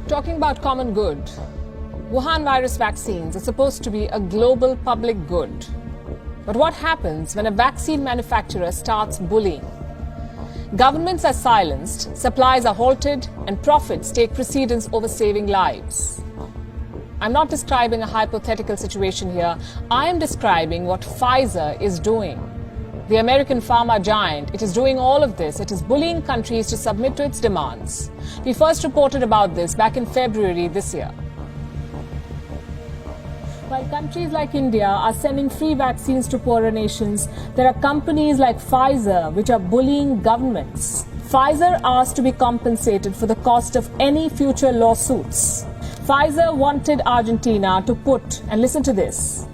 Talking about common good, Wuhan virus vaccines are supposed to be a global public good. But what happens when a vaccine manufacturer starts bullying? Governments are silenced, supplies are halted, and profits take precedence over saving lives. I'm not describing a hypothetical situation here. I am describing what Pfizer is doing. The American pharma giant, it is doing all of this. It is bullying countries to submit to its demands. We first reported about this back in February this year. While countries like India are sending free vaccines to poorer nations, there are companies like Pfizer which are bullying governments. Pfizer asked to be compensated for the cost of any future lawsuits. Pfizer wanted Argentina to put, and listen to this,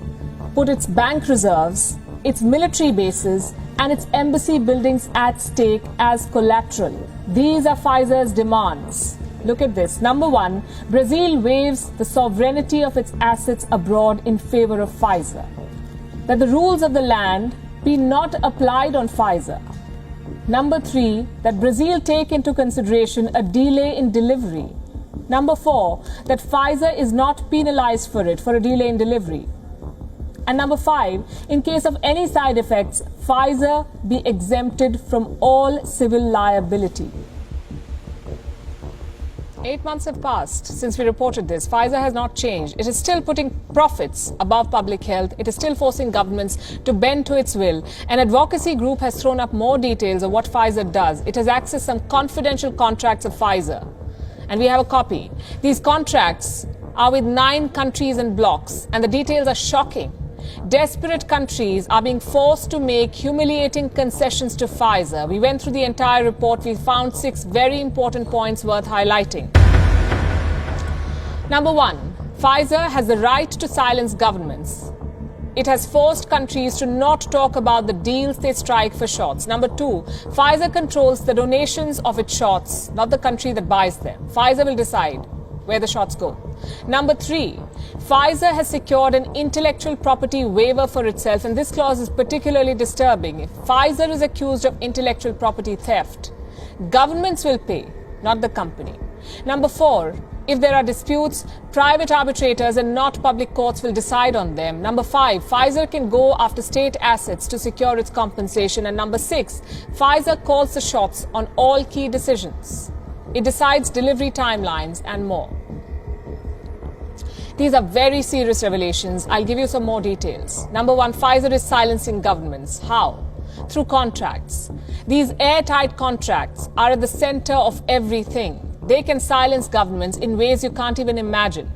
put its bank reserves, its military bases, and its embassy buildings at stake as collateral. These are Pfizer's demands. Look at this. Number one, Brazil waives the sovereignty of its assets abroad in favor of Pfizer. That the rules of the land be not applied on Pfizer. Number three, that Brazil take into consideration a delay in delivery. Number four, that Pfizer is not penalized for it for a delay in delivery. And number five, in case of any side effects, Pfizer be exempted from all civil liability. 8 months have passed since we reported this. Pfizer has not changed. It is still putting profits above public health. It is still forcing governments to bend to its will. An advocacy group has thrown up more details of what Pfizer does. It has accessed some confidential contracts of Pfizer. And we have a copy. These contracts are with 9 countries and blocks, and the details are shocking. Desperate countries are being forced to make humiliating concessions to Pfizer. We went through the entire report. We found 6 very important points worth highlighting. Number one, Pfizer has the right to silence governments. It has forced countries to not talk about the deals they strike for shots. Number two, Pfizer controls the donations of its shots, not the country that buys them. Pfizer will decide where the shots go. Number three, Pfizer has secured an intellectual property waiver for itself, and this clause is particularly disturbing. If Pfizer is accused of intellectual property theft, governments will pay, not the company. Number four, if there are disputes, private arbitrators and not public courts will decide on them. Number five, Pfizer can go after state assets to secure its compensation. And number six, Pfizer calls the shots on all key decisions. It decides delivery timelines and more. These are very serious revelations. I'll give you some more details. Number one, Pfizer is silencing governments. How? Through contracts. These airtight contracts are at the center of everything. They can silence governments in ways you can't even imagine.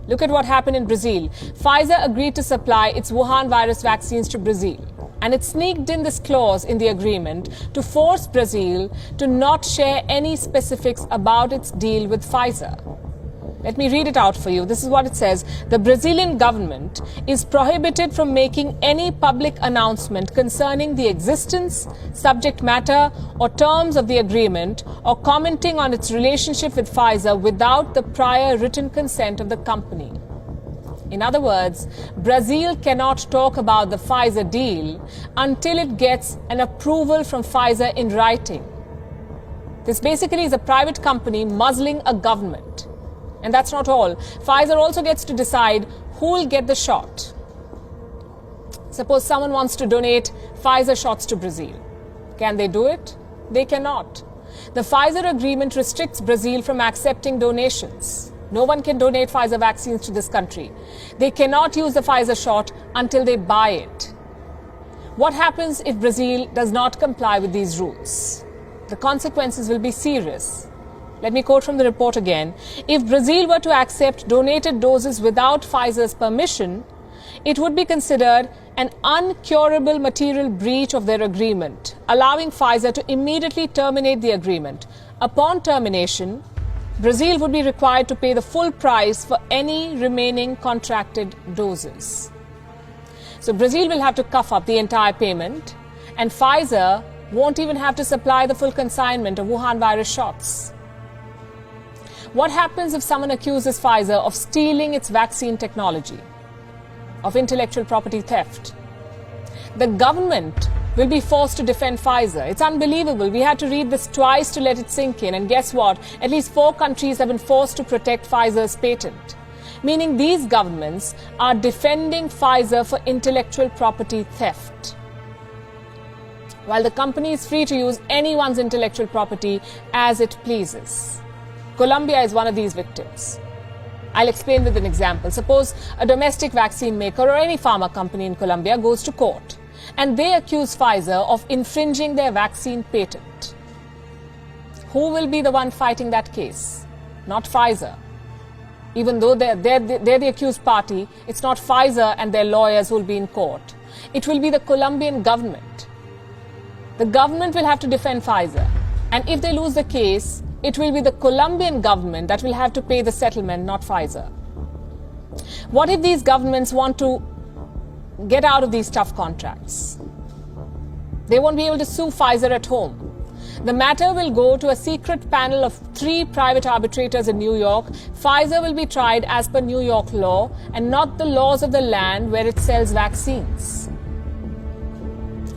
Look at what happened in Brazil. Pfizer agreed to supply its Wuhan virus vaccines to Brazil. And it sneaked in this clause in the agreement to force Brazil to not share any specifics about its deal with Pfizer. Let me read it out for you. This is what it says. The Brazilian government is prohibited from making any public announcement concerning the existence, subject matter, or terms of the agreement, or commenting on its relationship with Pfizer without the prior written consent of the company. In other words, Brazil cannot talk about the Pfizer deal until it gets an approval from Pfizer in writing. This basically is a private company muzzling a government. And that's not all. Pfizer also gets to decide who will get the shot. Suppose someone wants to donate Pfizer shots to Brazil. Can they do it? They cannot. The Pfizer agreement restricts Brazil from accepting donations. No one can donate Pfizer vaccines to this country. They cannot use the Pfizer shot until they buy it. What happens if Brazil does not comply with these rules? The consequences will be serious. Let me quote from the report again. If Brazil were to accept donated doses without Pfizer's permission, it would be considered an uncurable material breach of their agreement, allowing Pfizer to immediately terminate the agreement. Upon termination, Brazil would be required to pay the full price for any remaining contracted doses. So Brazil will have to cough up the entire payment, and Pfizer won't even have to supply the full consignment of Wuhan virus shots. What happens if someone accuses Pfizer of stealing its vaccine technology, of intellectual property theft? The government will be forced to defend Pfizer. It's unbelievable. We had to read this twice to let it sink in. And guess what? At least 4 countries have been forced to protect Pfizer's patent. Meaning these governments are defending Pfizer for intellectual property theft. While the company is free to use anyone's intellectual property as it pleases. Colombia is one of these victims. I'll explain with an example. Suppose a domestic vaccine maker or any pharma company in Colombia goes to court and they accuse Pfizer of infringing their vaccine patent. Who will be the one fighting that case? Not Pfizer. Even though they're the accused party, it's not Pfizer and their lawyers who will be in court. It will be the Colombian government. The government will have to defend Pfizer. And if they lose the case, it will be the Colombian government that will have to pay the settlement, not Pfizer. What if these governments want to get out of these tough contracts? They won't be able to sue Pfizer at home. The matter will go to a secret panel of 3 private arbitrators in New York. Pfizer will be tried as per New York law and not the laws of the land where it sells vaccines.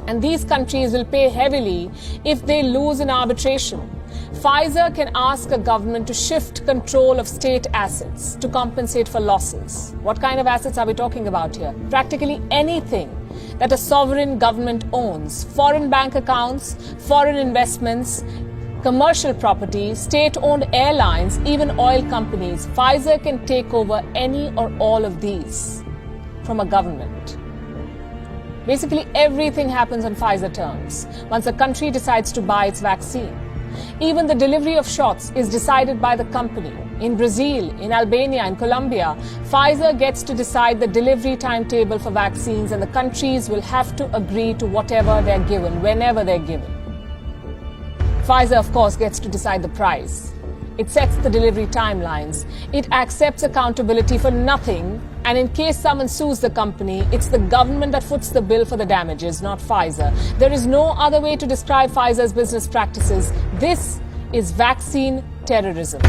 And these countries will pay heavily if they lose in arbitration. Pfizer can ask a government to shift control of state assets to compensate for losses. What kind of assets are we talking about here? Practically anything that a sovereign government owns. Foreign bank accounts, foreign investments, commercial property, state-owned airlines, even oil companies. Pfizer can take over any or all of these from a government. Basically, everything happens on Pfizer terms once a country decides to buy its vaccine. Even the delivery of shots is decided by the company. In Brazil, in Albania, in Colombia, Pfizer gets to decide the delivery timetable for vaccines and the countries will have to agree to whatever they're given, whenever they're given. Pfizer, of course, gets to decide the price. It sets the delivery timelines. It accepts accountability for nothing. And in case someone sues the company, it's the government that foots the bill for the damages, not Pfizer. There is no other way to describe Pfizer's business practices. This is vaccine terrorism.